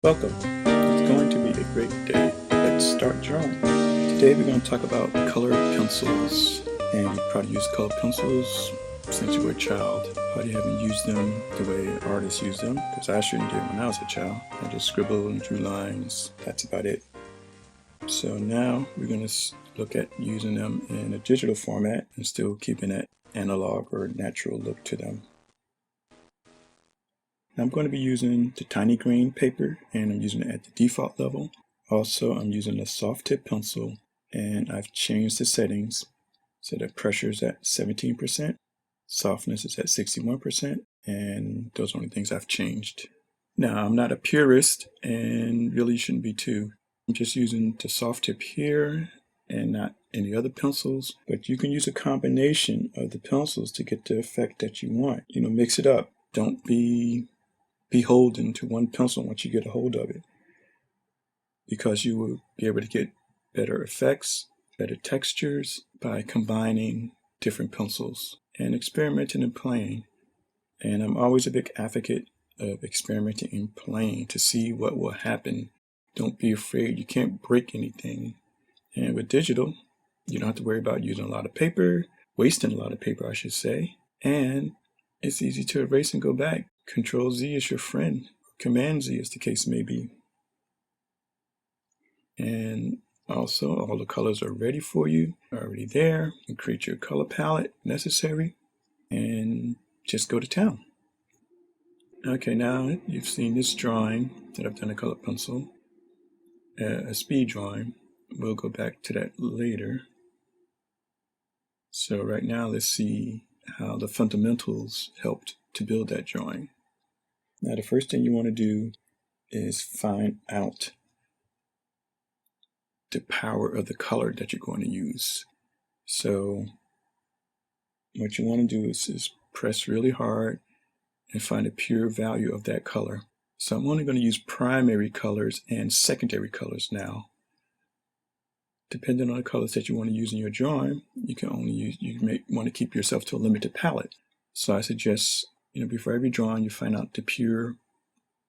Welcome. It's going to be a great day. Let's start drawing. Today we're going to talk about colored pencils. And you probably use colored pencils since you were a child. Probably haven't used them the way artists use them, because I shouldn't did when I was a child. I just scribbled and drew lines. That's about it. So now we're going to look at using them in a digital format and still keeping that analog or natural look to them. I'm going to be using the tiny grain paper, and I'm using it at the default level. Also, I'm using a soft tip pencil, and I've changed the settings so that pressure is at 17%, softness is at 61%, and those are only things I've changed. Now, I'm not a purist, and really shouldn't be too. I'm just using the soft tip here and not any other pencils, but you can use a combination of the pencils to get the effect that you want. Mix it up. Don't be beholden to one pencil once you get a hold of it, because you will be able to get better effects, better textures by combining different pencils and experimenting and playing. And I'm always a big advocate of experimenting and playing to see what will happen. Don't be afraid. You can't break anything. And with digital, you don't have to worry about using a lot of paper, wasting a lot of paper, I should say. And it's easy to erase and go back. Control Z is your friend. Command Z, as the case may be. And also, all the colors are ready for you, already there. You create your color palette necessary, and just go to town. Okay, now you've seen this drawing that I've done a color pencil, a speed drawing. We'll go back to that later. So right now, let's see how the fundamentals helped to build that drawing. Now, the first thing you want to do is find out the power of the color that you're going to use. So what you want to do is press really hard and find a pure value of that color. So I'm only going to use primary colors and secondary colors now. Depending on the colors that you want to use in your drawing, you may want to keep yourself to a limited palette. So I suggest, before every drawing, you find out the pure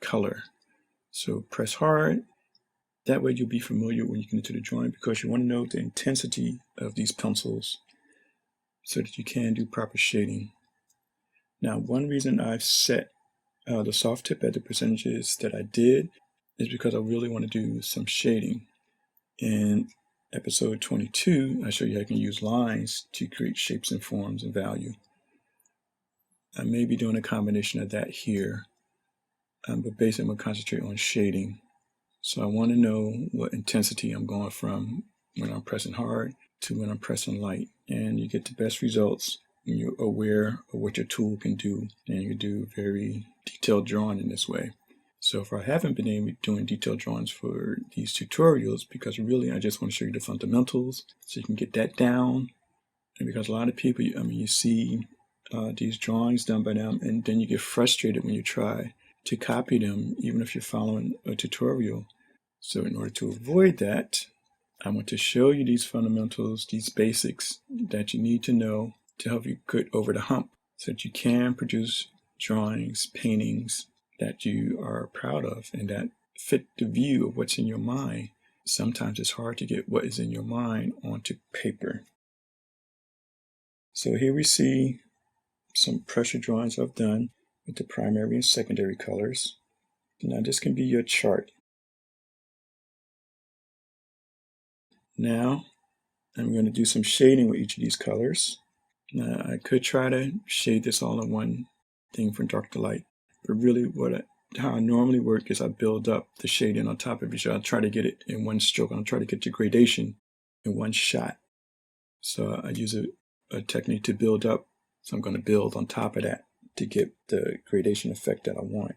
color. So press hard. That way you'll be familiar when you get into the drawing, because you want to know the intensity of these pencils so that you can do proper shading. Now, one reason I've set the soft tip at the percentages that I did is because I really want to do some shading. In episode 22, I show you how you can use lines to create shapes and forms and value. I may be doing a combination of that here, but basically I'm going to concentrate on shading. So I want to know what intensity I'm going from when I'm pressing hard to when I'm pressing light. And you get the best results when you're aware of what your tool can do, and you can do very detailed drawing in this way. So if I haven't been doing detailed drawings for these tutorials, because really I just want to show you the fundamentals so you can get that down. And because a lot of people, you see these drawings done by them, and then you get frustrated when you try to copy them, even if you're following a tutorial. So in order to avoid that, I want to show you these fundamentals, these basics that you need to know to help you get over the hump so that you can produce drawings, paintings that you are proud of and that fit the view of what's in your mind. Sometimes it's hard to get what is in your mind onto paper. So here we see some pressure drawings I've done with the primary and secondary colors. Now this can be your chart. Now I'm going to do some shading with each of these colors. Now I could try to shade this all in one thing from dark to light, but really how I normally work is I build up the shading on top of each other. I try to get it in one stroke. I'll try to get the gradation in one shot. So I use a technique to build up. So I'm going to build on top of that to get the gradation effect that I want.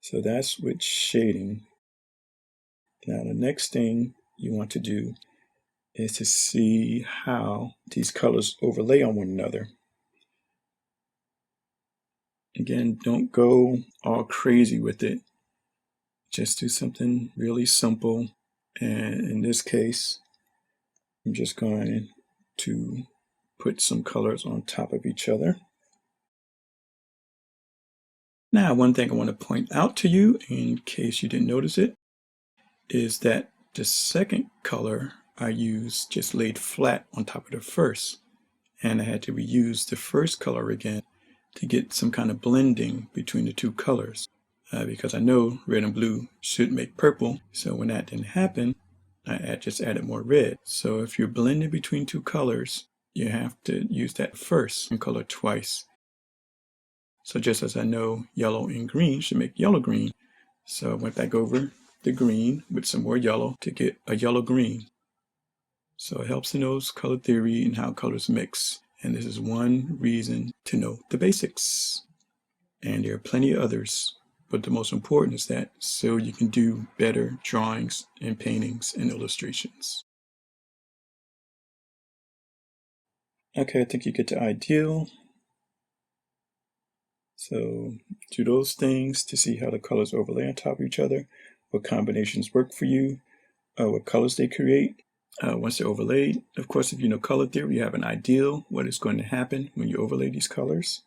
So that's with shading. Now the next thing you want to do is to see how these colors overlay on one another. Again, don't go all crazy with it. Just do something really simple. And in this case, I'm just going to put some colors on top of each other. Now, one thing I want to point out to you, in case you didn't notice it, is that the second color I used just laid flat on top of the first. And I had to reuse the first color again to get some kind of blending between the two colors. Because I know red and blue should make purple. So when that didn't happen, I just added more red. So if you're blending between two colors, you have to use that first color twice. So just as I know yellow and green should make yellow green, so I went back over the green with some more yellow to get a yellow green. So it helps to know color theory and how colors mix. And this is one reason to know the basics. And there are plenty of others, but the most important is that so you can do better drawings and paintings and illustrations. Okay, I think you get the idea. So do those things to see how the colors overlay on top of each other, what combinations work for you, what colors they create. Once they're overlaid, of course, if you know color theory, you have an idea what is going to happen when you overlay these colors.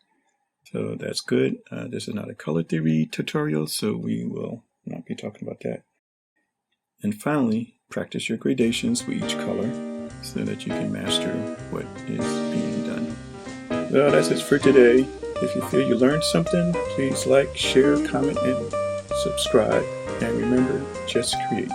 So that's good. This is not a color theory tutorial, so we will not be talking about that. And finally, practice your gradations with each color so that you can master what is being done. Well, that's it for today. If you feel you learned something, please like, share, comment, and subscribe. And remember, just create.